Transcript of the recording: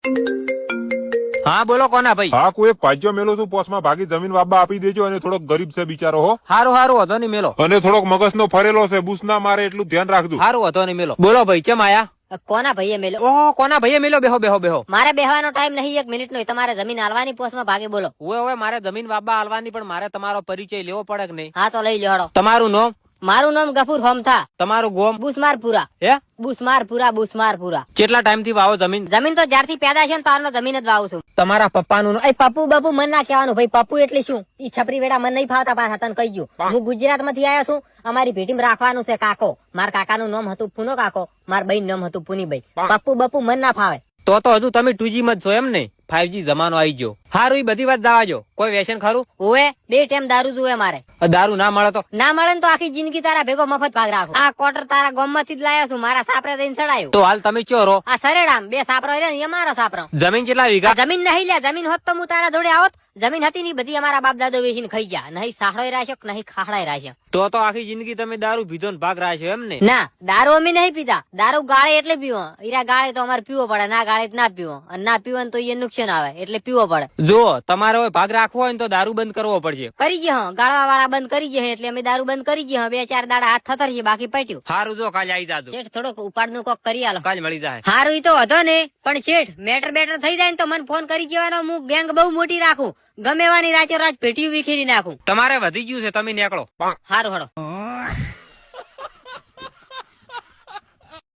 હા બોલો કોના ભાઈ? હા કોઈ પાજો મેલો છું પોસમાં ભાગી જમીન વાબા આપી દેજો. અને થોડોક ગરીબ છે બિચારો હો. હારું હારું વધો નહીં મેલો. અને થોડોક મગજનો ફરેલો છે, બુસ ના મારે એટલું ધ્યાન રાખજો. હારું વધો નહીં મેલો. બોલો ભાઈ ચમ આયા? કોના ભાઈએ મેલો? ઓહો કોના ભાઈએ મેલો? બેહો બેહો બેહો. મારે બેહવાનો ટાઈમ નહીં, 1 મિનિટ નો. તમારે જમીન હાલવાની પોસ્ટમાં ભાગે બોલો. ઓવે મારે જમીન વાબા હાલવાની, પણ મારે તમારો પરિચય લેવો પડે કે નહીં? હા તો લઈ લ્યો. તમારું નામ? મારું નામ ગફુર હોમથા. તમારું ગોમ? બુસમારપુરા. હે બુસમારપુરા. કેટલા ટાઈમ થી વાવો જમીન? જમીન તો જ્યારથી પેદા છે ને તારનો જમીન જ વાવું છું. તમારા પપ્પાનું એ પપ્પુ બપુ મન ના કહેવાનું ભાઈ. પપ્પુ એટલે શું? ઈ છપરી વેડા મન નહીં ફાવતા પાછા, તને કહી ગયું. હું ગુજરાત માંથી આવ્યો છું. અમારી ભેટીમાં રાખવાનું છે કાકો. મારા કાકાનું નામ હતું પૂનો કાકો, મારા બહેન નામ હતું પૂનીભાઈ. પપ્પુ બપુ મન ના ફાવે. તો હજુ તમે 2G માં જ છો એમ ને? 5G જમાનો આવી ગયો. હારું ઈ બધી વાત જવાજો. કોઈ વ્યસન ખરું? ઓએ 2 ટાઈમ દારૂ જોવે મારે. દારૂ ના મળે તો? ના મળે ને તો આખી જિંદગી તારા ભેગો મફત ભાગ રાખો. આ કોટર તારા ગામ માંથી જ લાયા છું. મારા સાપરે થઈને ચડાયું. તો હાલ તમે ચો રહો? આ સરેડામ 2 સાપરો રે ને, એ મારો સાપરો. જમીન કેટલા વીઘા? જમીન નહીં લે. જમીન હોત તો હું તારા જોડે આવત. જમીન હતી ની બધી અમારા બાપ દાદો વેચીને ખાઈ ગયા. નહીં સાહડોય રાખ્યો નહીં ખાહડાય રાખ્યો. તો આખી જિંદગી તમે દારૂ પીધો ને ભાગ રાખ્યો એમ ને? ના, દારૂ અમે નહીં પીતા. દારૂ ગાળે એટલે પીવો. ઈરા ગાળે તો અમારે પીવો પડે, ના ગાળે ના પીવો. અને ના પીવો તો એ નુકસાન આવે એટલે પીવો પડે. જો તમારે હવે ભાગ રાખવો હોય ને તો દારૂ બંધ કરવો પડશે. કરી ગયા ગાળવા વાળા બંધ કરી ગયા એટલે અમે દારૂ બંધ કરી ગયા. 2-4 દાડા હાથ થતર છે, બાકી પટ્યું. હારું જો કાલે આવી જાજો. શેઠ થોડોક ઉપાડ નું કોક કરી આલો. કાલે મળી જાય. હારું ઈ તો હતો ને, પણ શેઠ મેટર બેટર થઈ જાય ને તો મને ફોન કરી જવાનો. હું ગેંગ બહુ મોટી રાખું. ગમે એવાની રાચો રાત પેટીયું વિખેરી નાખું. તમારે વધી ગયું છે, તમે નીકળો. હારું હડો.